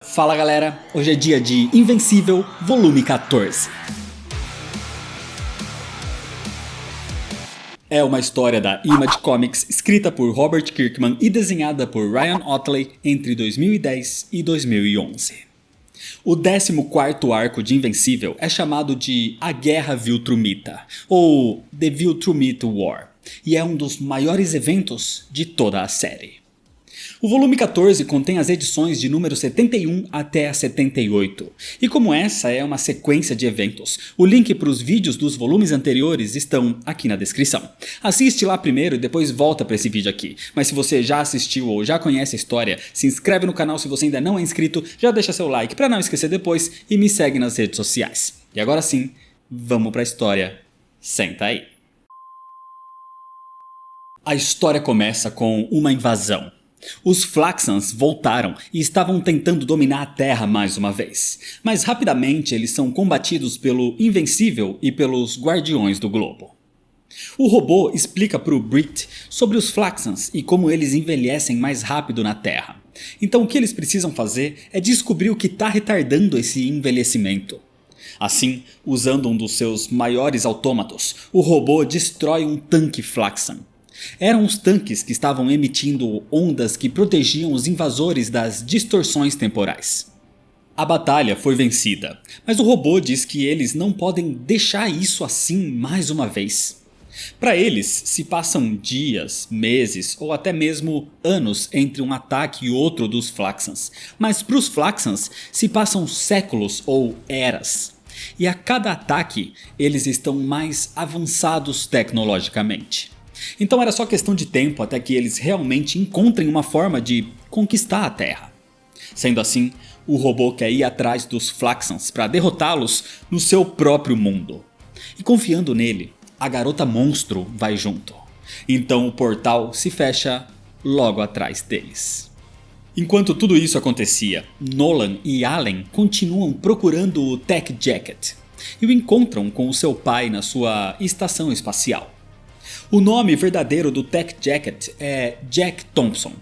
Fala galera, hoje é dia de Invencível, volume 14. É uma história da Image Comics, escrita por Robert Kirkman e desenhada por Ryan Ottley entre 2010 e 2011. O 14º arco de Invencível é chamado de A Guerra Viltrumita, ou The Viltrumite War, e é um dos maiores eventos de toda a série. O volume 14 contém as edições de número 71 até a 78, e como essa é uma sequência de eventos, o link para os vídeos dos volumes anteriores estão aqui na descrição. Assiste lá primeiro e depois volta para esse vídeo aqui, mas se você já assistiu ou já conhece a história, se inscreve no canal se você ainda não é inscrito, já deixa seu like para não esquecer depois e me segue nas redes sociais. E agora sim, vamos para a história, senta aí. A história começa com uma invasão. Os Flaxans voltaram e estavam tentando dominar a Terra mais uma vez, mas rapidamente eles são combatidos pelo Invencível e pelos Guardiões do Globo. O robô explica para o Brit sobre os Flaxans e como eles envelhecem mais rápido na Terra. Então o que eles precisam fazer é descobrir o que está retardando esse envelhecimento. Assim, usando um dos seus maiores autômatos, o robô destrói um tanque Flaxan. Eram os tanques que estavam emitindo ondas que protegiam os invasores das distorções temporais. A batalha foi vencida, mas o robô diz que eles não podem deixar isso assim mais uma vez. Para eles, se passam dias, meses ou até mesmo anos entre um ataque e outro dos Flaxans, mas para os Flaxans se passam séculos ou eras. E a cada ataque, eles estão mais avançados tecnologicamente. Então era só questão de tempo até que eles realmente encontrem uma forma de conquistar a Terra. Sendo assim, o robô quer ir atrás dos Flaxans para derrotá-los no seu próprio mundo. E confiando nele, a garota monstro vai junto. Então o portal se fecha logo atrás deles. Enquanto tudo isso acontecia, Nolan e Allen continuam procurando o Tech Jacket e o encontram com o seu pai na sua estação espacial. O nome verdadeiro do Tech Jacket é Jack Thompson,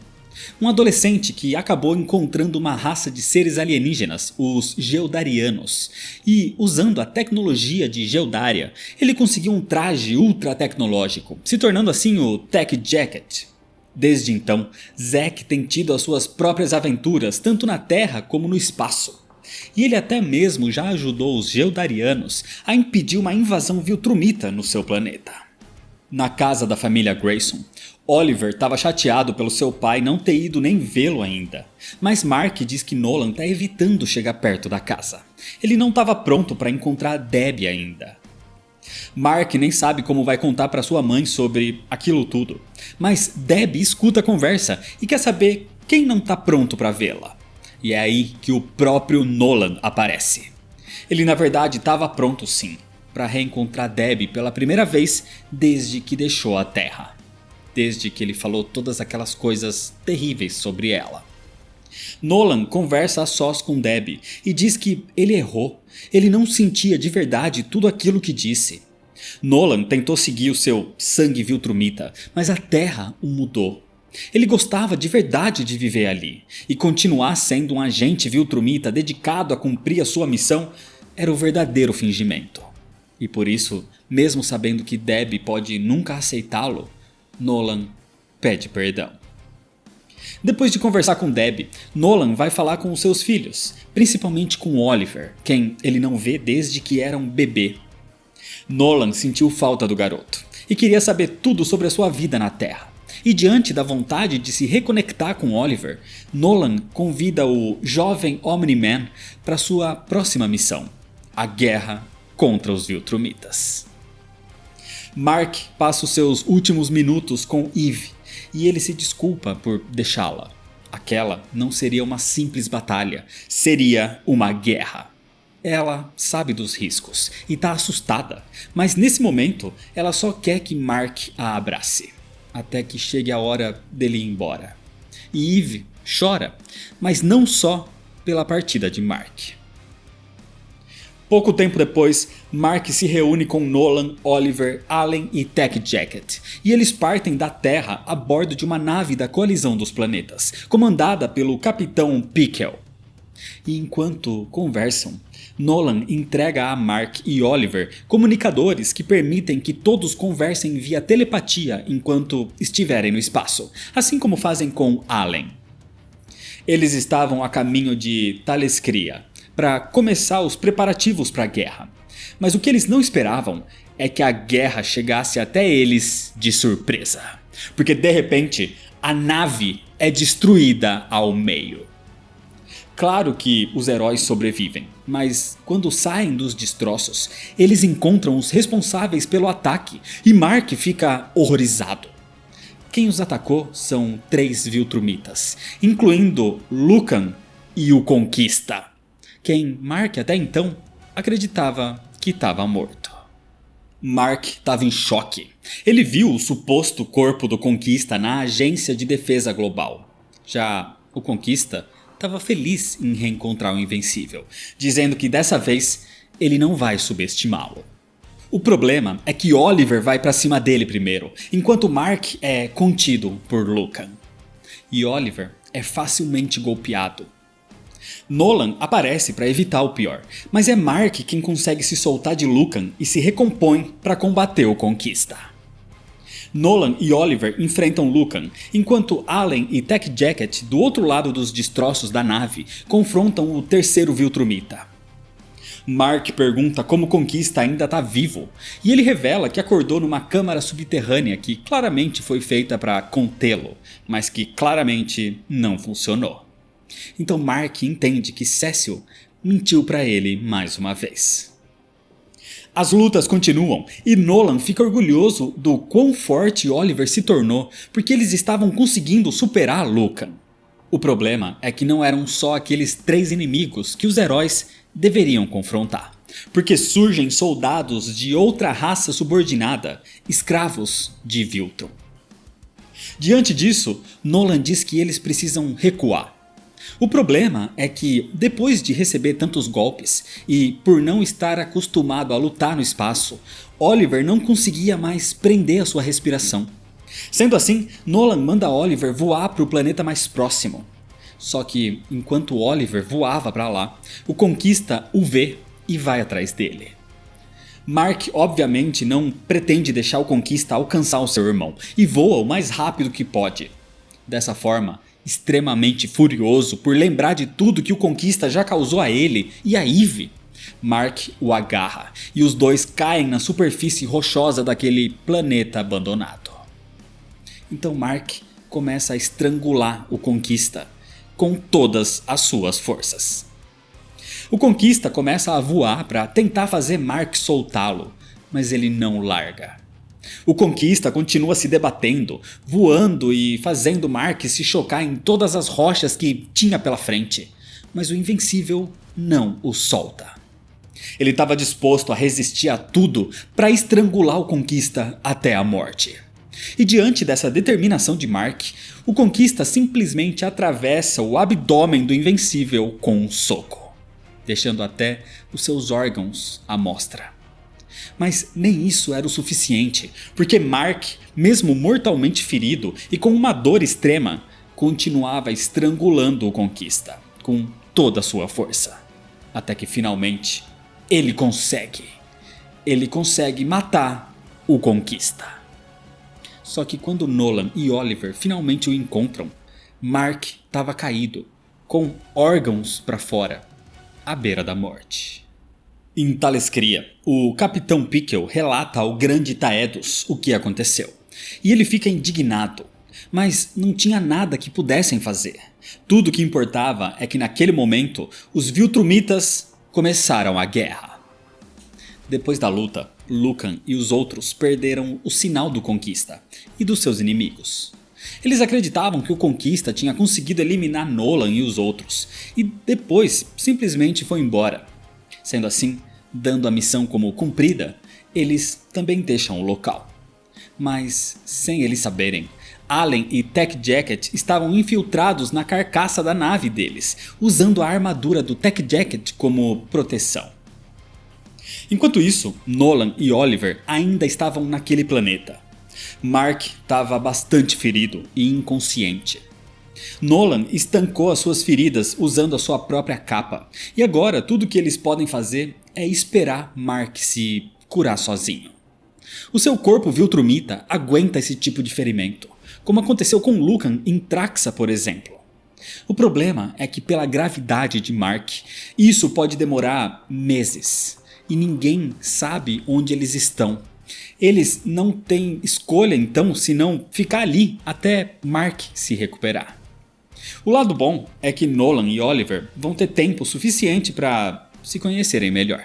um adolescente que acabou encontrando uma raça de seres alienígenas, os Geldarianos, e usando a tecnologia de Geldaria, ele conseguiu um traje ultra tecnológico, se tornando assim o Tech Jacket. Desde então, Zack tem tido as suas próprias aventuras tanto na Terra como no espaço. E ele até mesmo já ajudou os Geldarianos a impedir uma invasão viltrumita no seu planeta. Na casa da família Grayson, Oliver estava chateado pelo seu pai não ter ido nem vê-lo ainda, mas Mark diz que Nolan está evitando chegar perto da casa. Ele não estava pronto para encontrar Debbie ainda. Mark nem sabe como vai contar para sua mãe sobre aquilo tudo, mas Debbie escuta a conversa e quer saber quem não está pronto para vê-la. E é aí que o próprio Nolan aparece. Ele na verdade estava pronto sim, para reencontrar Debbie pela primeira vez desde que deixou a Terra. Desde que ele falou todas aquelas coisas terríveis sobre ela. Nolan conversa a sós com Debbie e diz que ele errou. Ele não sentia de verdade tudo aquilo que disse. Nolan tentou seguir o seu sangue viltrumita, mas a Terra o mudou. Ele gostava de verdade de viver ali, e continuar sendo um agente viltrumita dedicado a cumprir a sua missão era o verdadeiro fingimento. E por isso, mesmo sabendo que Debbie pode nunca aceitá-lo, Nolan pede perdão. Depois de conversar com Debbie, Nolan vai falar com os seus filhos, principalmente com Oliver, quem ele não vê desde que era um bebê. Nolan sentiu falta do garoto e queria saber tudo sobre a sua vida na Terra. E diante da vontade de se reconectar com Oliver, Nolan convida o jovem Omni-Man para sua próxima missão, a guerra contra os Viltrumitas. Mark passa os seus últimos minutos com Eve e ele se desculpa por deixá-la. Aquela não seria uma simples batalha, seria uma guerra. Ela sabe dos riscos e está assustada, mas nesse momento ela só quer que Mark a abrace, até que chegue a hora dele ir embora. E Eve chora, mas não só pela partida de Mark. Pouco tempo depois, Mark se reúne com Nolan, Oliver, Allen e Tech Jacket, e eles partem da Terra a bordo de uma nave da Coalizão dos Planetas, comandada pelo Capitão Pickle. E enquanto conversam, Nolan entrega a Mark e Oliver comunicadores que permitem que todos conversem via telepatia enquanto estiverem no espaço, assim como fazem com Allen. Eles estavam a caminho de Talescria para começar os preparativos para a guerra, mas o que eles não esperavam é que a guerra chegasse até eles de surpresa, porque de repente a nave é destruída ao meio. Claro que os heróis sobrevivem, mas quando saem dos destroços, eles encontram os responsáveis pelo ataque e Mark fica horrorizado. Quem os atacou são 3 Viltrumitas, incluindo Lucan e o Conquista, quem Mark até então acreditava que estava morto. Mark estava em choque. Ele viu o suposto corpo do Conquista na Agência de Defesa Global. Já o Conquista estava feliz em reencontrar o Invencível, dizendo que dessa vez ele não vai subestimá-lo. O problema é que Oliver vai para cima dele primeiro, enquanto Mark é contido por Lucan. E Oliver é facilmente golpeado. Nolan aparece para evitar o pior, mas é Mark quem consegue se soltar de Lucan e se recompõe para combater o Conquista. Nolan e Oliver enfrentam Lucan, enquanto Allen e Tech Jacket, do outro lado dos destroços da nave, confrontam o terceiro Viltrumita. Mark pergunta como o Conquista ainda está vivo, e ele revela que acordou numa câmara subterrânea que claramente foi feita para contê-lo, mas que claramente não funcionou. Então Mark entende que Cecil mentiu para ele mais uma vez. As lutas continuam e Nolan fica orgulhoso do quão forte Oliver se tornou porque eles estavam conseguindo superar Lucan. O problema é que não eram só aqueles 3 inimigos que os heróis deveriam confrontar, porque surgem soldados de outra raça subordinada, escravos de Viltrum. Diante disso, Nolan diz que eles precisam recuar. O problema é que, depois de receber tantos golpes e por não estar acostumado a lutar no espaço, Oliver não conseguia mais prender a sua respiração. Sendo assim, Nolan manda Oliver voar para o planeta mais próximo. Só que, enquanto Oliver voava para lá, o Conquista o vê e vai atrás dele. Mark obviamente não pretende deixar o Conquista alcançar o seu irmão e voa o mais rápido que pode. Dessa forma, extremamente furioso por lembrar de tudo que o Conquista já causou a ele e a Eve, Mark o agarra e os dois caem na superfície rochosa daquele planeta abandonado. Então Mark começa a estrangular o Conquista com todas as suas forças. O Conquista começa a voar para tentar fazer Mark soltá-lo, mas ele não larga. O Conquista continua se debatendo, voando e fazendo Mark se chocar em todas as rochas que tinha pela frente, mas o Invencível não o solta. Ele estava disposto a resistir a tudo para estrangular o Conquista até a morte. E diante dessa determinação de Mark, o Conquista simplesmente atravessa o abdômen do Invencível com um soco, deixando até os seus órgãos à mostra. Mas nem isso era o suficiente, porque Mark, mesmo mortalmente ferido e com uma dor extrema, continuava estrangulando o Conquista com toda a sua força. Até que finalmente ele consegue matar o Conquista. Só que quando Nolan e Oliver finalmente o encontram, Mark estava caído, com órgãos para fora, à beira da morte. Em Talescria, o Capitão Pickle relata ao Grande Taedos o que aconteceu, e ele fica indignado, mas não tinha nada que pudessem fazer. Tudo o que importava é que naquele momento os Viltrumitas começaram a guerra. Depois da luta, Lucan e os outros perderam o sinal do Conquista e dos seus inimigos. Eles acreditavam que o Conquista tinha conseguido eliminar Nolan e os outros, e depois simplesmente foi embora. Sendo assim, dando a missão como cumprida, eles também deixam o local. Mas, sem eles saberem, Allen e Tech Jacket estavam infiltrados na carcaça da nave deles, usando a armadura do Tech Jacket como proteção. Enquanto isso, Nolan e Oliver ainda estavam naquele planeta. Mark estava bastante ferido e inconsciente. Nolan estancou as suas feridas usando a sua própria capa, e agora tudo que eles podem fazer é esperar Mark se curar sozinho. O seu corpo Viltrumita aguenta esse tipo de ferimento, como aconteceu com Lucan em Traxa, por exemplo. O problema é que pela gravidade de Mark, isso pode demorar meses, e ninguém sabe onde eles estão. Eles não têm escolha então senão ficar ali até Mark se recuperar. O lado bom é que Nolan e Oliver vão ter tempo suficiente para se conhecerem melhor.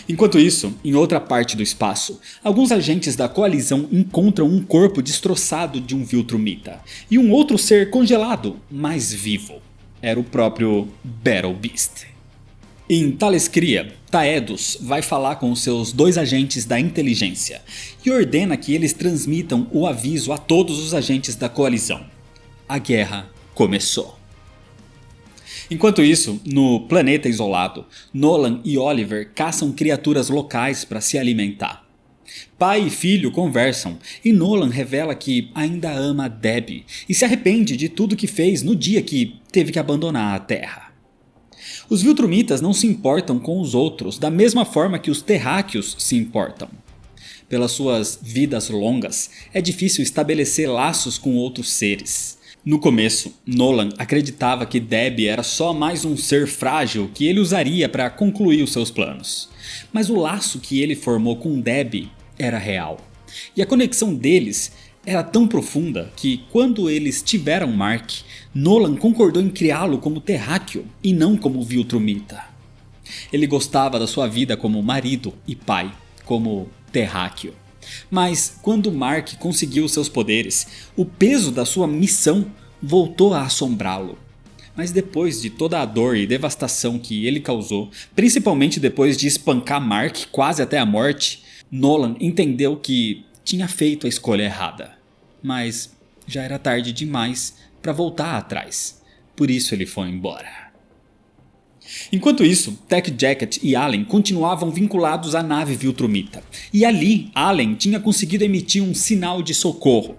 Enquanto isso, em outra parte do espaço, alguns agentes da coalizão encontram um corpo destroçado de um Viltrumita e um outro ser congelado, mas vivo. Era o próprio Battle Beast. Em Thalescria, Taedos vai falar com os seus 2 agentes da inteligência e ordena que eles transmitam o aviso a todos os agentes da coalizão. A guerra começou. Enquanto isso, no planeta isolado, Nolan e Oliver caçam criaturas locais para se alimentar. Pai e filho conversam e Nolan revela que ainda ama Debbie e se arrepende de tudo que fez no dia que teve que abandonar a Terra. Os Viltrumitas não se importam com os outros da mesma forma que os terráqueos se importam. Pelas suas vidas longas, é difícil estabelecer laços com outros seres. No começo, Nolan acreditava que Debbie era só mais um ser frágil que ele usaria para concluir os seus planos. Mas o laço que ele formou com Debbie era real. E a conexão deles era tão profunda que quando eles tiveram Mark, Nolan concordou em criá-lo como terráqueo e não como Viltrumita. Ele gostava da sua vida como marido e pai, como terráqueo. Mas quando Mark conseguiu seus poderes, o peso da sua missão voltou a assombrá-lo. Mas depois de toda a dor e devastação que ele causou, principalmente depois de espancar Mark quase até a morte, Nolan entendeu que tinha feito a escolha errada. Mas já era tarde demais para voltar atrás. Por isso ele foi embora. Enquanto isso, Tech Jacket e Allen continuavam vinculados à nave Viltrumita, e ali Allen tinha conseguido emitir um sinal de socorro.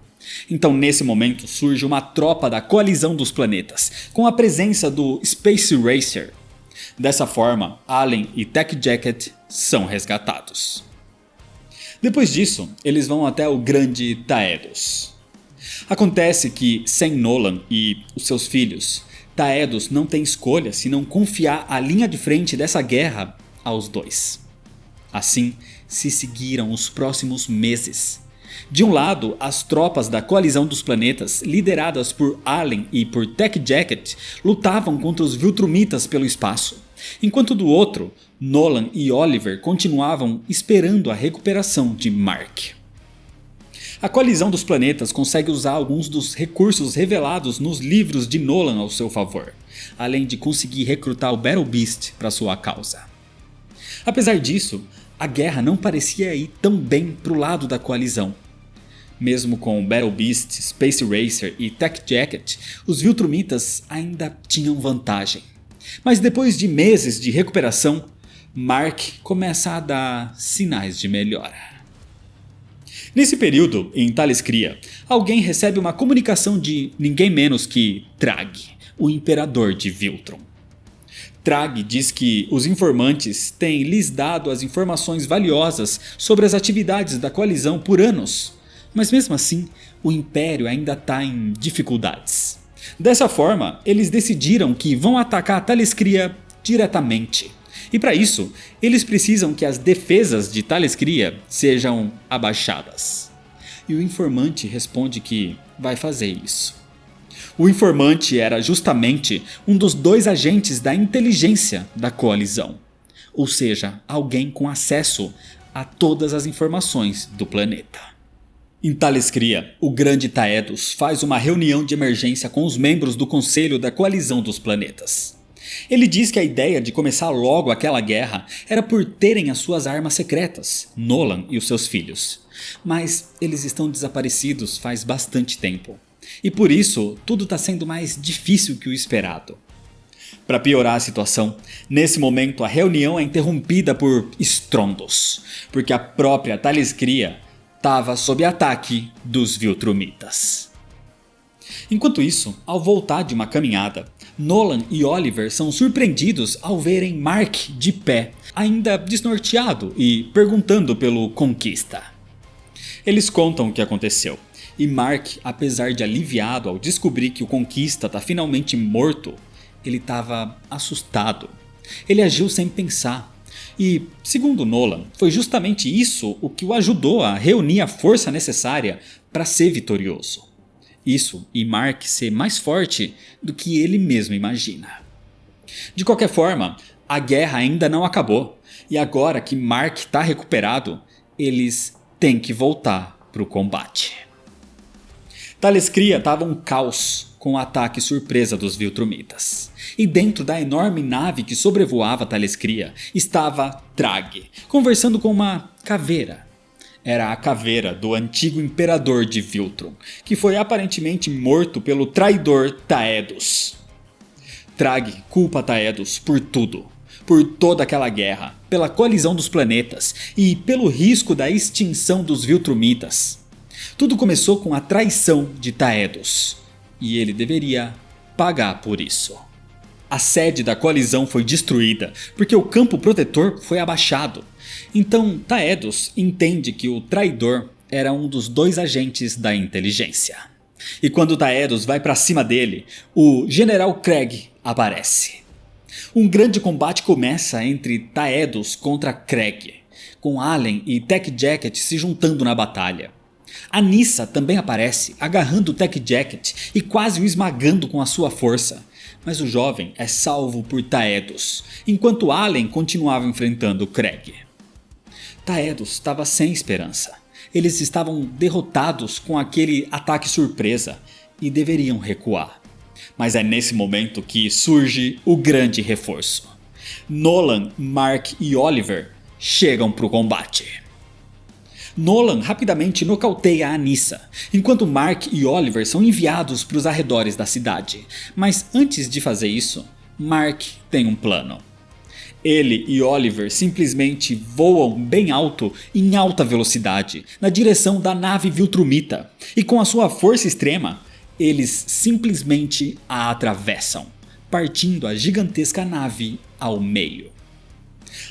Então nesse momento surge uma tropa da coalizão dos planetas, com a presença do Space Racer. Dessa forma, Allen e Tech Jacket são resgatados. Depois disso, eles vão até o grande Taedos. Acontece que, sem Nolan e os seus filhos, Taedos não tem escolha senão confiar a linha de frente dessa guerra aos 2. Assim, se seguiram os próximos meses. De um lado, as tropas da coalizão dos planetas, lideradas por Allen e por Tech Jacket, lutavam contra os Viltrumitas pelo espaço, enquanto do outro, Nolan e Oliver continuavam esperando a recuperação de Mark. A coalizão dos planetas consegue usar alguns dos recursos revelados nos livros de Nolan ao seu favor, além de conseguir recrutar o Battle Beast para sua causa. Apesar disso, a guerra não parecia ir tão bem pro lado da coalizão. Mesmo com Battle Beast, Space Racer e Tech Jacket, os Viltrumitas ainda tinham vantagem. Mas depois de meses de recuperação, Mark começa a dar sinais de melhora. Nesse período, em Thalescria, alguém recebe uma comunicação de ninguém menos que Trag, o imperador de Viltrum. Trag diz que os informantes têm lhes dado as informações valiosas sobre as atividades da coalizão por anos, mas mesmo assim, o Império ainda está em dificuldades. Dessa forma, eles decidiram que vão atacar Thalescria diretamente. E para isso, eles precisam que as defesas de Thalescria sejam abaixadas. E o informante responde que vai fazer isso. O informante era justamente um dos 2 agentes da inteligência da coalizão. Ou seja, alguém com acesso a todas as informações do planeta. Em Thalescria, o grande Taedos faz uma reunião de emergência com os membros do Conselho da Coalizão dos Planetas. Ele diz que a ideia de começar logo aquela guerra era por terem as suas armas secretas, Nolan e os seus filhos. Mas eles estão desaparecidos faz bastante tempo. E por isso, tudo está sendo mais difícil que o esperado. Para piorar a situação, nesse momento a reunião é interrompida por estrondos, porque a própria Thalescria estava sob ataque dos Viltrumitas. Enquanto isso, ao voltar de uma caminhada, Nolan e Oliver são surpreendidos ao verem Mark de pé, ainda desnorteado e perguntando pelo Conquista. Eles contam o que aconteceu, e Mark, apesar de aliviado ao descobrir que o Conquista está finalmente morto, ele estava assustado. Ele agiu sem pensar. E, segundo Nolan, foi justamente isso o que o ajudou a reunir a força necessária para ser vitorioso. Isso e Mark ser mais forte do que ele mesmo imagina. De qualquer forma, a guerra ainda não acabou, e agora que Mark está recuperado, eles têm que voltar para o combate. Thalescria estava um caos com o ataque surpresa dos Viltrumitas. E dentro da enorme nave que sobrevoava Thalescria estava Thrag, conversando com uma caveira. Era a caveira do antigo imperador de Viltrum, que foi aparentemente morto pelo traidor Taedos. Thrag culpa Taedos por tudo, por toda aquela guerra, pela colisão dos planetas e pelo risco da extinção dos Viltrumitas. Tudo começou com a traição de Taedos, e ele deveria pagar por isso. A sede da coalizão foi destruída porque o campo protetor foi abaixado. Então Taedos entende que o traidor era um dos 2 agentes da inteligência. E quando Taedos vai para cima dele, o General Craig aparece. Um grande combate começa entre Taedos contra Craig, com Allen e Tech Jacket se juntando na batalha. Anissa também aparece, agarrando o Tech Jacket e quase o esmagando com a sua força. Mas o jovem é salvo por Taedos, enquanto Allen continuava enfrentando Craig. Taedos estava sem esperança. Eles estavam derrotados com aquele ataque surpresa e deveriam recuar. Mas é nesse momento que surge o grande reforço. Nolan, Mark e Oliver chegam para o combate. Nolan rapidamente nocauteia a Anissa, enquanto Mark e Oliver são enviados para os arredores da cidade. Mas antes de fazer isso, Mark tem um plano. Ele e Oliver simplesmente voam bem alto em alta velocidade na direção da nave Viltrumita, e com a sua força extrema, eles simplesmente a atravessam, partindo a gigantesca nave ao meio.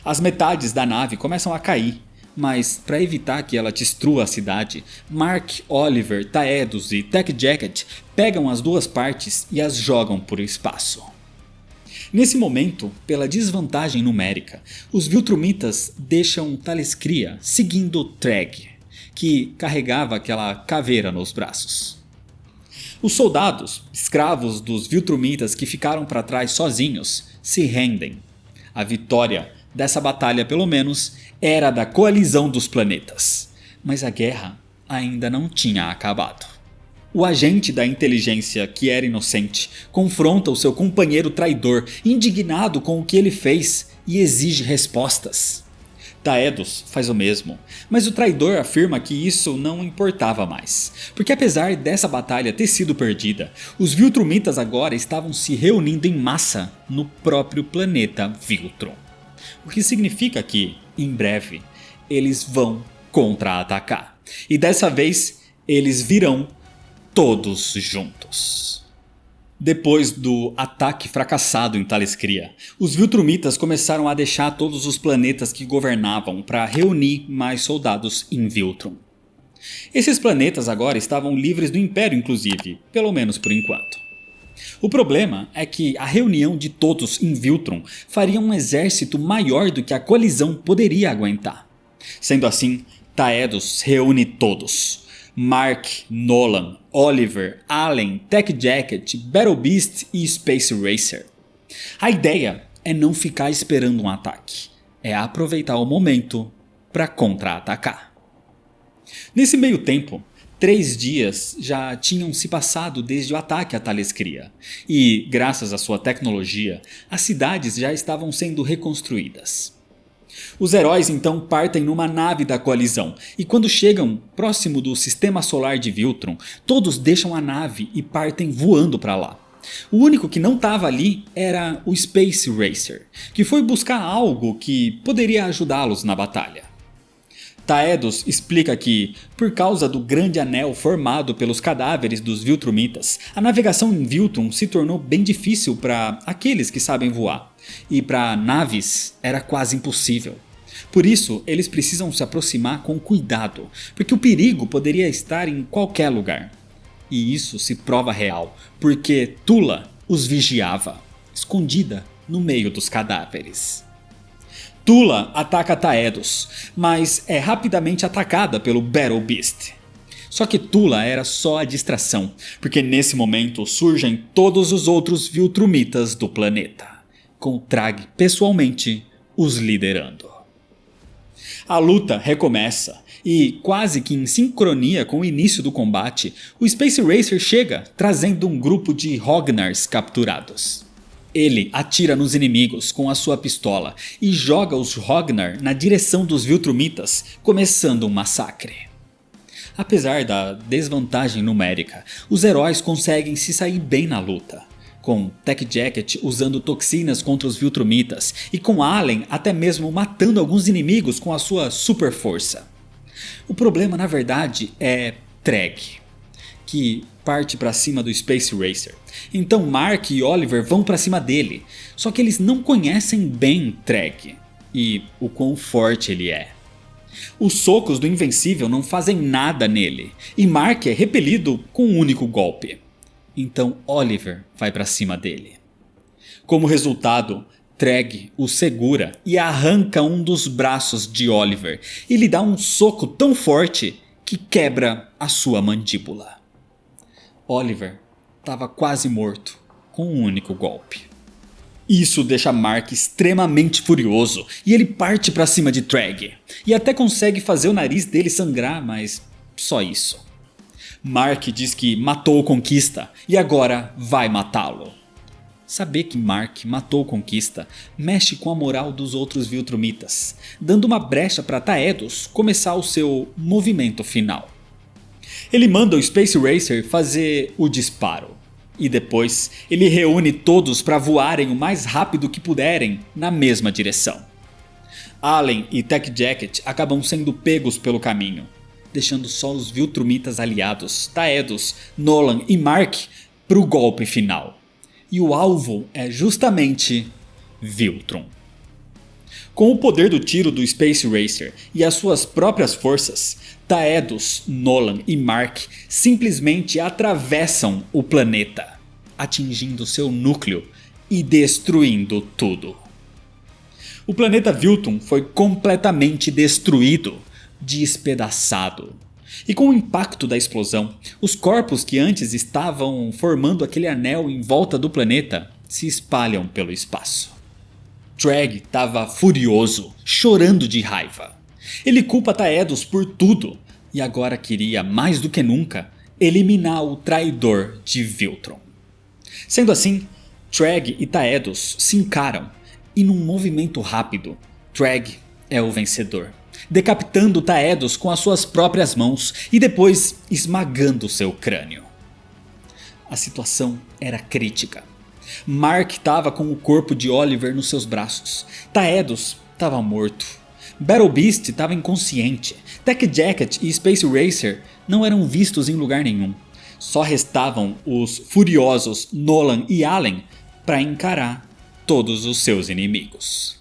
As metades da nave começam a cair, mas para evitar que ela destrua a cidade, Mark, Oliver, Taedos e Tech Jacket pegam as 2 partes e as jogam por espaço. Nesse momento, pela desvantagem numérica, os Viltrumitas deixam Thalescria seguindo Thrag, que carregava aquela caveira nos braços. Os soldados, escravos dos Viltrumitas que ficaram para trás sozinhos, se rendem. A vitória dessa batalha, pelo menos, era da coalizão dos planetas. Mas a guerra ainda não tinha acabado. O agente da inteligência, que era inocente, confronta o seu companheiro traidor, indignado com o que ele fez, e exige respostas. Taedos faz o mesmo, mas o traidor afirma que isso não importava mais, porque apesar dessa batalha ter sido perdida, os Viltrumitas agora estavam se reunindo em massa no próprio planeta Viltrum. O que significa que, em breve, eles vão contra-atacar. E dessa vez, eles virão todos juntos. Depois do ataque fracassado em Thalescria, os Viltrumitas começaram a deixar todos os planetas que governavam para reunir mais soldados em Viltrum. Esses planetas agora estavam livres do Império, inclusive, pelo menos por enquanto. O problema é que a reunião de todos em Viltrum faria um exército maior do que a coalizão poderia aguentar. Sendo assim, Taedos reúne todos: Mark, Nolan, Oliver, Allen, Tech Jacket, Battle Beast e Space Racer. A ideia é não ficar esperando um ataque, é aproveitar o momento para contra-atacar. Nesse meio tempo, 3 dias já tinham se passado desde o ataque a Thalescria, e graças à sua tecnologia, as cidades já estavam sendo reconstruídas. Os heróis então partem numa nave da coalizão, e quando chegam próximo do sistema solar de Viltrum, todos deixam a nave e partem voando para lá. O único que não estava ali era o Space Racer, que foi buscar algo que poderia ajudá-los na batalha. Taedos explica que, por causa do grande anel formado pelos cadáveres dos Viltrumitas, a navegação em Viltrum se tornou bem difícil para aqueles que sabem voar, e para naves era quase impossível. Por isso, eles precisam se aproximar com cuidado, porque o perigo poderia estar em qualquer lugar. E isso se prova real, porque Tula os vigiava, escondida no meio dos cadáveres. Tula ataca Taedos, mas é rapidamente atacada pelo Battle Beast. Só que Tula era só a distração, porque nesse momento surgem todos os outros Viltrumitas do planeta, com Trag pessoalmente os liderando. A luta recomeça e, quase que em sincronia com o início do combate, o Space Racer chega trazendo um grupo de Hognars capturados. Ele atira nos inimigos com a sua pistola e joga os Hognar na direção dos Viltrumitas, começando um massacre. Apesar da desvantagem numérica, os heróis conseguem se sair bem na luta, com Tech Jacket usando toxinas contra os Viltrumitas e com Allen até mesmo matando alguns inimigos com a sua super força. O problema na verdade é Treg, que parte para cima do Space Racer. Então Mark e Oliver vão para cima dele, só que eles não conhecem bem Treg e o quão forte ele é. Os socos do Invencível não fazem nada nele e Mark é repelido com um único golpe. Então Oliver vai para cima dele. Como resultado, Treg o segura e arranca um dos braços de Oliver e lhe dá um soco tão forte que quebra a sua mandíbula. Oliver estava quase morto com um único golpe. Isso deixa Mark extremamente furioso e ele parte para cima de Treg e até consegue fazer o nariz dele sangrar, mas só isso. Mark diz que matou o Conquista e agora vai matá-lo. Saber que Mark matou o Conquista mexe com a moral dos outros Viltrumitas, dando uma brecha para Taedos começar o seu movimento final. Ele manda o Space Racer fazer o disparo e depois ele reúne todos para voarem o mais rápido que puderem na mesma direção. Allen e Tech Jacket acabam sendo pegos pelo caminho, deixando só os Viltrumitas aliados, Taedos, Nolan e Mark, para o golpe final. E o alvo é justamente Viltrum. Com o poder do tiro do Space Racer e as suas próprias forças, Taedos, Nolan e Mark simplesmente atravessam o planeta, atingindo seu núcleo e destruindo tudo. O planeta Viltrum foi completamente destruído, despedaçado. E com o impacto da explosão, os corpos que antes estavam formando aquele anel em volta do planeta se espalham pelo espaço. Treg estava furioso, chorando de raiva. Ele culpa Taedos por tudo e agora queria, mais do que nunca, eliminar o traidor de Viltrum. Sendo assim, Treg e Taedos se encaram e num movimento rápido, Treg é o vencedor, decapitando Taedos com as suas próprias mãos e depois esmagando seu crânio. A situação era crítica. Mark estava com o corpo de Oliver nos seus braços, Taedos estava morto, Battle Beast estava inconsciente, Tech Jacket e Space Racer não eram vistos em lugar nenhum. Só restavam os furiosos Nolan e Allen para encarar todos os seus inimigos.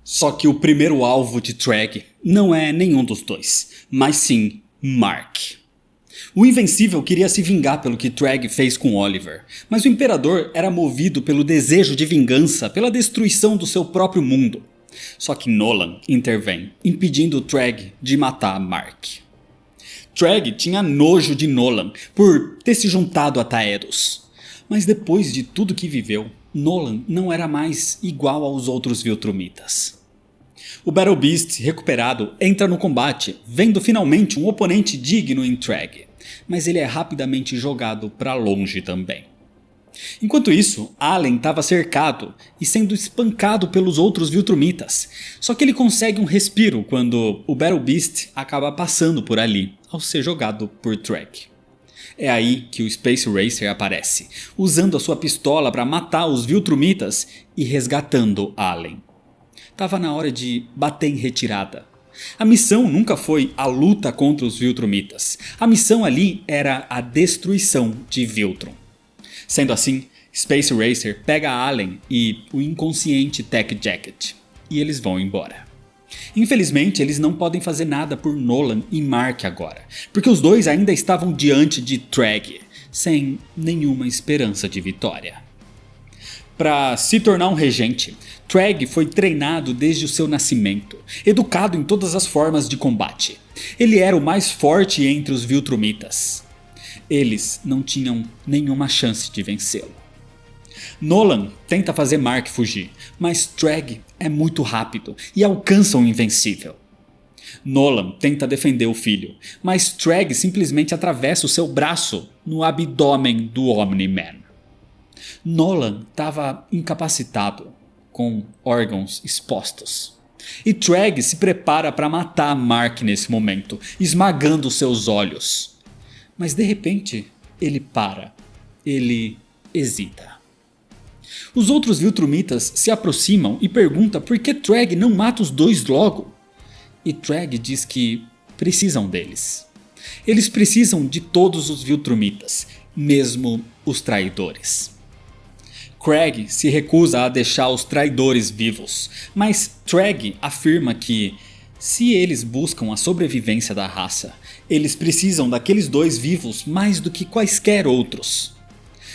Só que o primeiro alvo de Treg não é nenhum dos dois, mas sim Mark. O Invencível queria se vingar pelo que Treg fez com Oliver, mas o Imperador era movido pelo desejo de vingança pela destruição do seu próprio mundo. Só que Nolan intervém, impedindo Treg de matar Mark. Treg tinha nojo de Nolan por ter se juntado a Taedos, mas depois de tudo que viveu, Nolan não era mais igual aos outros Viltrumitas. O Battle Beast, recuperado, entra no combate, vendo finalmente um oponente digno em Treg, mas ele é rapidamente jogado para longe também. Enquanto isso, Allen estava cercado e sendo espancado pelos outros Viltrumitas, só que ele consegue um respiro quando o Battle Beast acaba passando por ali, ao ser jogado por Treg. É aí que o Space Racer aparece, usando a sua pistola para matar os Viltrumitas e resgatando Allen. Tava na hora de bater em retirada, A missão nunca foi a luta contra os Viltrumitas. A missão ali era a destruição de Viltrum. Sendo assim, Space Racer pega Allen e o inconsciente Tech Jacket, e eles vão embora. Infelizmente, eles não podem fazer nada por Nolan e Mark agora, porque os dois ainda estavam diante de Treg, sem nenhuma esperança de vitória. Para se tornar um regente, Treg foi treinado desde o seu nascimento, educado em todas as formas de combate. Ele era o mais forte entre os Viltrumitas. Eles não tinham nenhuma chance de vencê-lo. Nolan tenta fazer Mark fugir, mas Treg é muito rápido e alcança o invencível. Nolan tenta defender o filho, mas Treg simplesmente atravessa o seu braço no abdômen do Omni-Man. Nolan estava incapacitado, com órgãos expostos. E Treg se prepara para matar Mark nesse momento, esmagando seus olhos. Mas de repente, ele para. Ele hesita. Os outros Viltrumitas se aproximam e perguntam por que Treg não mata os dois logo. E Treg diz que precisam deles. Eles precisam de todos os Viltrumitas, mesmo os traidores. Craig se recusa a deixar os traidores vivos, mas Treg afirma que, se eles buscam a sobrevivência da raça, eles precisam daqueles dois vivos mais do que quaisquer outros.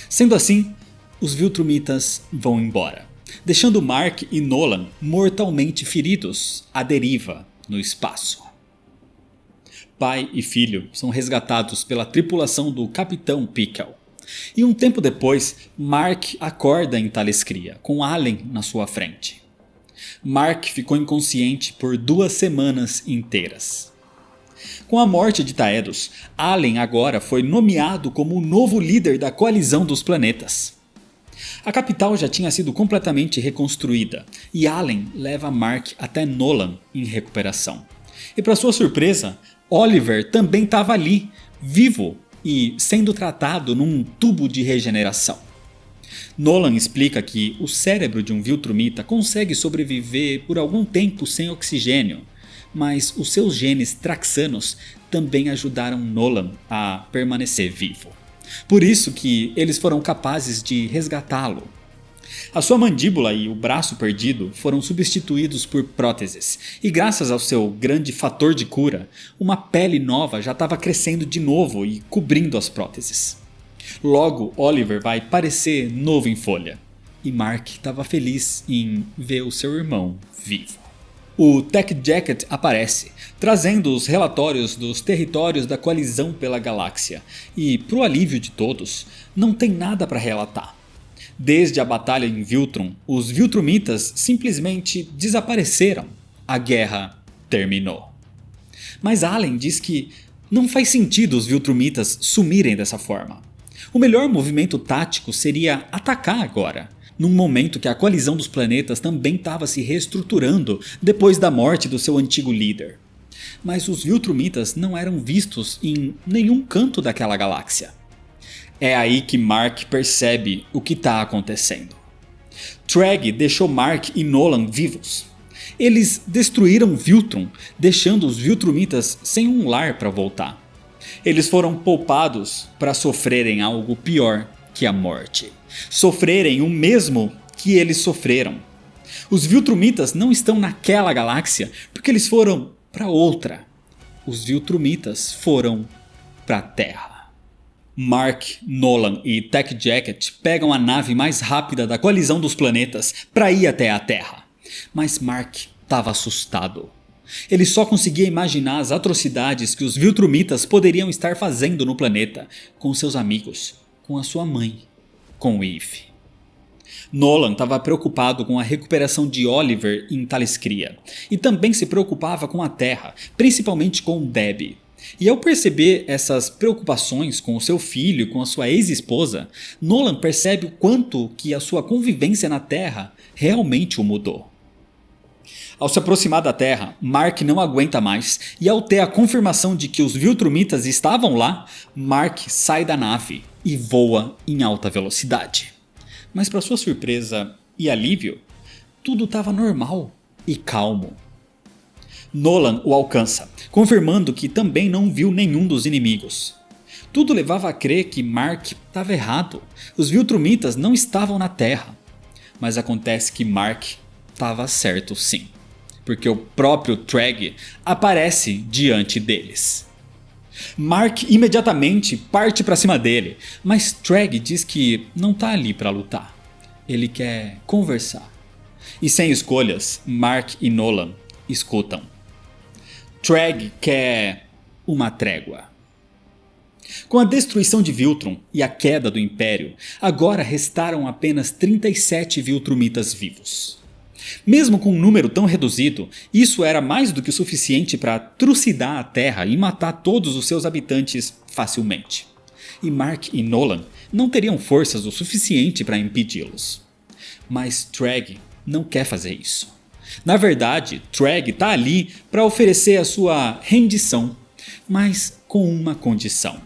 Sendo assim, os Viltrumitas vão embora, deixando Mark e Nolan mortalmente feridos à deriva no espaço. Pai e filho são resgatados pela tripulação do Capitão Pickle. E um tempo depois, Mark acorda em Thalescria, com Allen na sua frente. Mark ficou inconsciente por 2 semanas inteiras. Com a morte de Taedos, Allen agora foi nomeado como o novo líder da coalizão dos planetas. A capital já tinha sido completamente reconstruída, e Allen leva Mark até Nolan em recuperação. E para sua surpresa, Oliver também estava ali, vivo e sendo tratado num tubo de regeneração. Nolan explica que o cérebro de um Viltrumita consegue sobreviver por algum tempo sem oxigênio, mas os seus genes traxanos também ajudaram Nolan a permanecer vivo. Por isso que eles foram capazes de resgatá-lo. A sua mandíbula e o braço perdido foram substituídos por próteses, e graças ao seu grande fator de cura, uma pele nova já estava crescendo de novo e cobrindo as próteses. Logo, Oliver vai parecer novo em folha, e Mark estava feliz em ver o seu irmão vivo. O Tech Jacket aparece, trazendo os relatórios dos territórios da coalizão pela galáxia, e, pro alívio de todos, não tem nada para relatar. Desde a batalha em Viltrum, os Viltrumitas simplesmente desapareceram. A guerra terminou. Mas Allen diz que não faz sentido os Viltrumitas sumirem dessa forma. O melhor movimento tático seria atacar agora, num momento que a coalizão dos planetas também estava se reestruturando depois da morte do seu antigo líder. Mas os Viltrumitas não eram vistos em nenhum canto daquela galáxia. É aí que Mark percebe o que está acontecendo. Treg deixou Mark e Nolan vivos. Eles destruíram Viltrum, deixando os Viltrumitas sem um lar para voltar. Eles foram poupados para sofrerem algo pior que a morte. Sofrerem o mesmo que eles sofreram. Os Viltrumitas não estão naquela galáxia porque eles foram para outra. Os Viltrumitas foram para a Terra. Mark, Nolan e Tech Jacket pegam a nave mais rápida da coalizão dos planetas para ir até a Terra. Mas Mark estava assustado. Ele só conseguia imaginar as atrocidades que os Viltrumitas poderiam estar fazendo no planeta, com seus amigos, com a sua mãe, com Eve. Nolan estava preocupado com a recuperação de Oliver em Thalescria, e também se preocupava com a Terra, principalmente com Debbie. E ao perceber essas preocupações com o seu filho e com a sua ex-esposa, Nolan percebe o quanto que a sua convivência na Terra realmente o mudou. Ao se aproximar da Terra, Mark não aguenta mais, e ao ter a confirmação de que os Viltrumitas estavam lá, Mark sai da nave e voa em alta velocidade. Mas para sua surpresa e alívio, tudo estava normal e calmo. Nolan o alcança, confirmando que também não viu nenhum dos inimigos. Tudo levava a crer que Mark estava errado, os Viltrumitas não estavam na Terra. Mas acontece que Mark estava certo sim, porque o próprio Treg aparece diante deles. Mark imediatamente parte para cima dele, mas Treg diz que não está ali para lutar, ele quer conversar. E sem escolhas, Mark e Nolan escutam. Treg quer uma trégua. Com a destruição de Viltrum e a queda do Império, agora restaram apenas 37 Viltrumitas vivos. Mesmo com um número tão reduzido, isso era mais do que o suficiente para trucidar a Terra e matar todos os seus habitantes facilmente. E Mark e Nolan não teriam forças o suficiente para impedi-los. Mas Treg não quer fazer isso. Na verdade, Treg está ali para oferecer a sua rendição, mas com uma condição.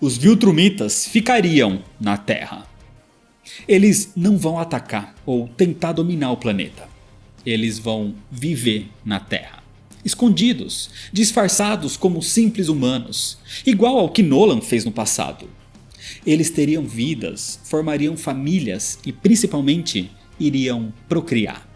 Os Viltrumitas ficariam na Terra. Eles não vão atacar ou tentar dominar o planeta. Eles vão viver na Terra. Escondidos, disfarçados como simples humanos, igual ao que Nolan fez no passado. Eles teriam vidas, formariam famílias e principalmente iriam procriar.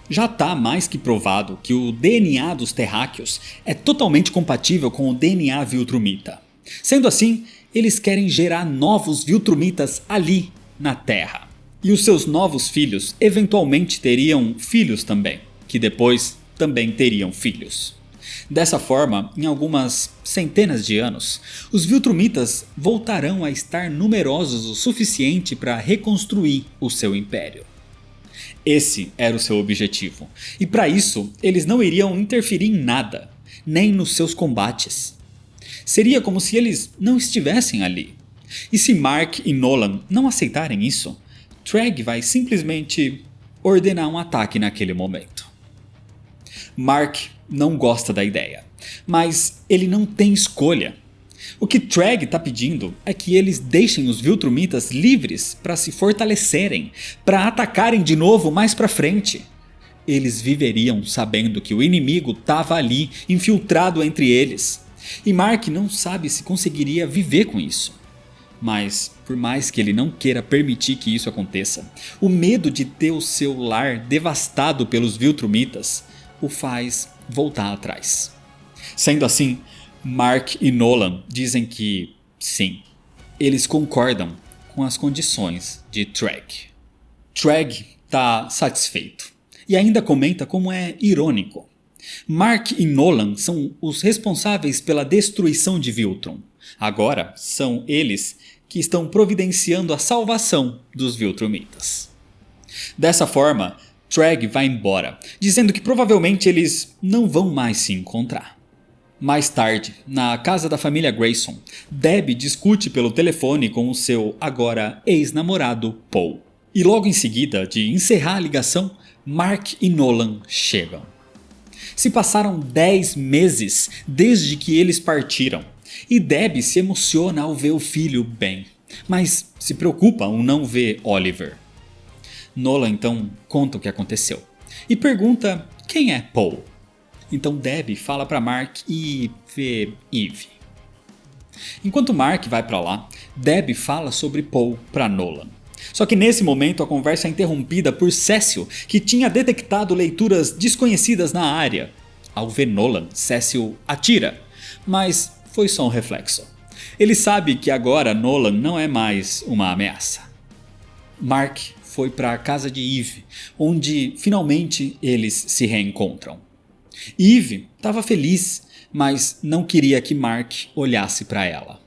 Já está mais que provado que o DNA dos terráqueos é totalmente compatível com o DNA Viltrumita. Sendo assim, eles querem gerar novos Viltrumitas ali na Terra. E os seus novos filhos eventualmente teriam filhos também, que depois também teriam filhos. Dessa forma, em algumas centenas de anos, os Viltrumitas voltarão a estar numerosos o suficiente para reconstruir o seu império. Esse era o seu objetivo, e para isso eles não iriam interferir em nada, nem nos seus combates. Seria como se eles não estivessem ali. E se Mark e Nolan não aceitarem isso, Treg vai simplesmente ordenar um ataque naquele momento. Mark não gosta da ideia, mas ele não tem escolha. O que Treg está pedindo é que eles deixem os Viltrumitas livres para se fortalecerem, para atacarem de novo mais para frente. Eles viveriam sabendo que o inimigo estava ali, infiltrado entre eles. E Mark não sabe se conseguiria viver com isso. Mas, por mais que ele não queira permitir que isso aconteça, o medo de ter o seu lar devastado pelos Viltrumitas o faz voltar atrás. Sendo assim, Mark e Nolan dizem que, sim, eles concordam com as condições de Treg. Treg está satisfeito e ainda comenta como é irônico. Mark e Nolan são os responsáveis pela destruição de Viltrum. Agora são eles que estão providenciando a salvação dos Viltrumitas. Dessa forma, Treg vai embora, dizendo que provavelmente eles não vão mais se encontrar. Mais tarde, na casa da família Grayson, Deb discute pelo telefone com o seu agora ex-namorado Paul. E logo em seguida de encerrar a ligação, Mark e Nolan chegam. Se passaram 10 meses desde que eles partiram, e Deb se emociona ao ver o filho bem, mas se preocupa ao não ver Oliver. Nolan então conta o que aconteceu e pergunta quem é Paul. Então Deb fala para Mark e vê Eve. Enquanto Mark vai para lá, Deb fala sobre Paul para Nolan. Só que nesse momento a conversa é interrompida por Cecil, que tinha detectado leituras desconhecidas na área. Ao ver Nolan, Cecil atira, mas foi só um reflexo. Ele sabe que agora Nolan não é mais uma ameaça. Mark foi para a casa de Eve, onde finalmente eles se reencontram. Eve estava feliz, mas não queria que Mark olhasse para ela.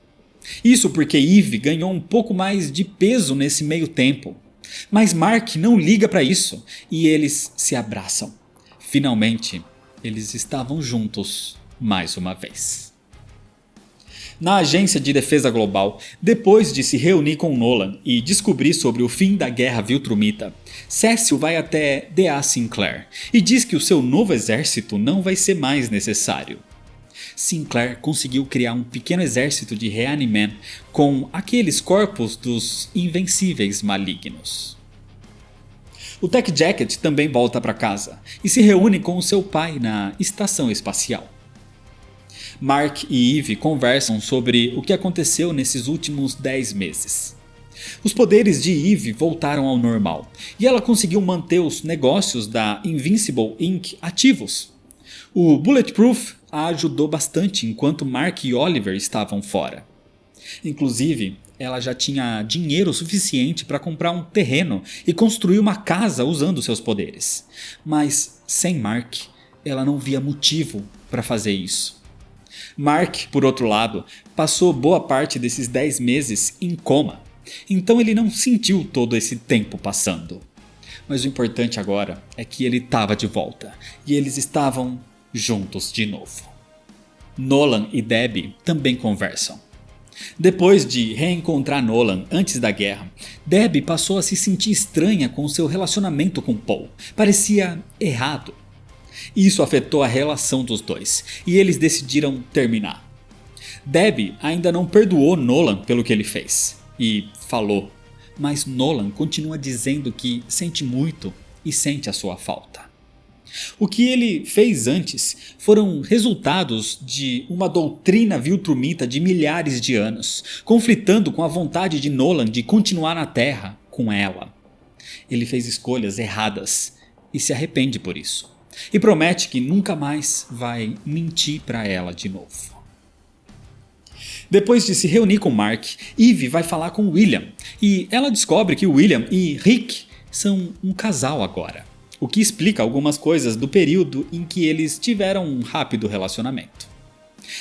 Isso porque Eve ganhou um pouco mais de peso nesse meio tempo. Mas Mark não liga para isso e eles se abraçam. Finalmente, eles estavam juntos mais uma vez. Na Agência de Defesa Global, depois de se reunir com Nolan e descobrir sobre o fim da Guerra Viltrumita, Cecil vai até D.A. Sinclair e diz que o seu novo exército não vai ser mais necessário. Sinclair conseguiu criar um pequeno exército de Reaniman com aqueles corpos dos invencíveis malignos. O Tech Jacket também volta para casa e se reúne com seu pai na estação espacial. Mark e Eve conversam sobre o que aconteceu nesses últimos 10 meses. Os poderes de Eve voltaram ao normal e ela conseguiu manter os negócios da Invincible Inc. ativos. O Bulletproof a ajudou bastante enquanto Mark e Oliver estavam fora. Inclusive, ela já tinha dinheiro suficiente para comprar um terreno e construir uma casa usando seus poderes. Mas sem Mark, ela não via motivo para fazer isso. Mark, por outro lado, passou boa parte desses 10 meses em coma, então ele não sentiu todo esse tempo passando. Mas o importante agora é que ele estava de volta e eles estavam juntos de novo. Nolan e Debbie também conversam. Depois de reencontrar Nolan antes da guerra, Debbie passou a se sentir estranha com seu relacionamento com Paul. Parecia errado. Isso afetou a relação dos dois e eles decidiram terminar. Debbie ainda não perdoou Nolan pelo que ele fez e falou, mas Nolan continua dizendo que sente muito e sente a sua falta. O que ele fez antes foram resultados de uma doutrina viltrumita de milhares de anos, conflitando com a vontade de Nolan de continuar na Terra com ela. Ele fez escolhas erradas e se arrepende por isso. E promete que nunca mais vai mentir para ela de novo. Depois de se reunir com Mark, Eve vai falar com William e ela descobre que William e Rick são um casal agora, o que explica algumas coisas do período em que eles tiveram um rápido relacionamento.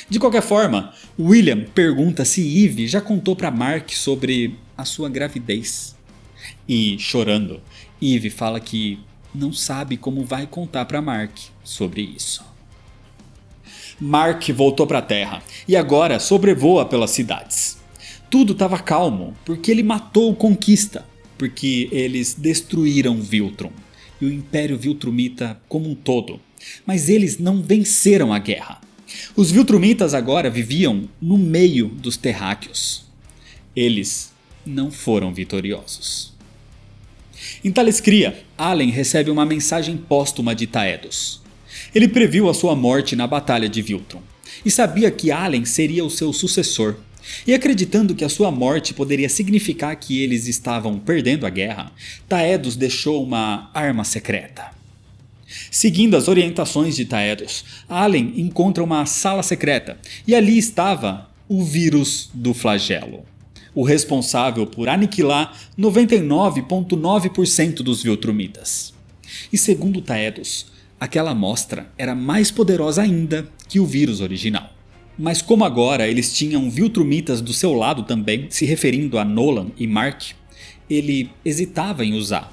De qualquer forma, William pergunta se Eve já contou para Mark sobre a sua gravidez. E, chorando, Eve fala que não sabe como vai contar para Mark sobre isso. Mark voltou para a Terra e agora sobrevoa pelas cidades. Tudo estava calmo porque ele matou o Conquista, porque eles destruíram Viltrum e o Império Viltrumita como um todo, mas eles não venceram a guerra. Os Viltrumitas agora viviam no meio dos terráqueos. Eles não foram vitoriosos. Em Thalescria, Allen recebe uma mensagem póstuma de Taedos. Ele previu a sua morte na Batalha de Viltrum e sabia que Allen seria o seu sucessor. E acreditando que a sua morte poderia significar que eles estavam perdendo a guerra, Taedos deixou uma arma secreta. Seguindo as orientações de Taedos, Allen encontra uma sala secreta e ali estava o vírus do flagelo, o responsável por aniquilar 99,9% dos Viltrumitas. E segundo Taedos, aquela amostra era mais poderosa ainda que o vírus original. Mas como agora eles tinham Viltrumitas do seu lado também, se referindo a Nolan e Mark, ele hesitava em usar.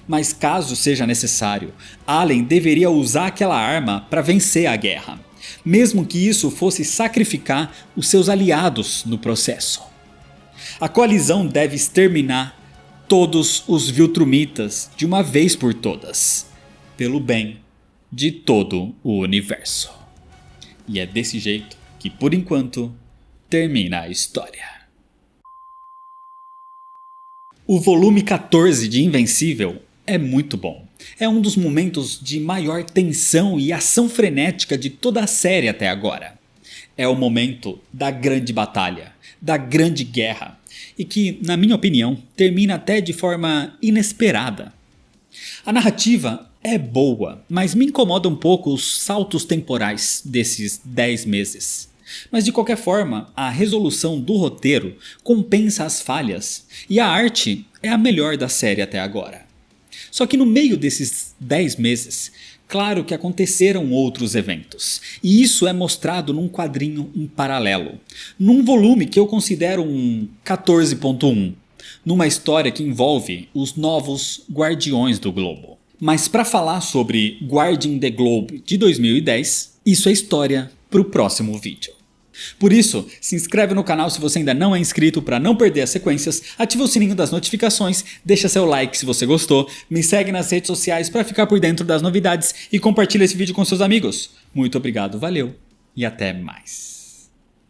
Mas caso seja necessário, Allen deveria usar aquela arma para vencer a guerra, mesmo que isso fosse sacrificar os seus aliados no processo. A coalizão deve exterminar todos os Viltrumitas de uma vez por todas, pelo bem de todo o universo. E é desse jeito que, por enquanto, termina a história. O volume 14 de Invencível é muito bom. É um dos momentos de maior tensão e ação frenética de toda a série até agora. É o momento da grande batalha, da grande guerra, e que, na minha opinião, termina até de forma inesperada. A narrativa é boa, mas me incomoda um pouco os saltos temporais desses 10 meses. Mas de qualquer forma, a resolução do roteiro compensa as falhas e a arte é a melhor da série até agora. Só que no meio desses 10 meses, claro que aconteceram outros eventos, e isso é mostrado num quadrinho em paralelo, num volume que eu considero um 14.1, numa história que envolve os novos Guardiões do Globo. Mas para falar sobre Guarding the Globe de 2010, isso é história para o próximo vídeo. Por isso, se inscreve no canal se você ainda não é inscrito para não perder as sequências, ativa o sininho das notificações, deixa seu like se você gostou, me segue nas redes sociais para ficar por dentro das novidades e compartilha esse vídeo com seus amigos. Muito obrigado, valeu e até mais.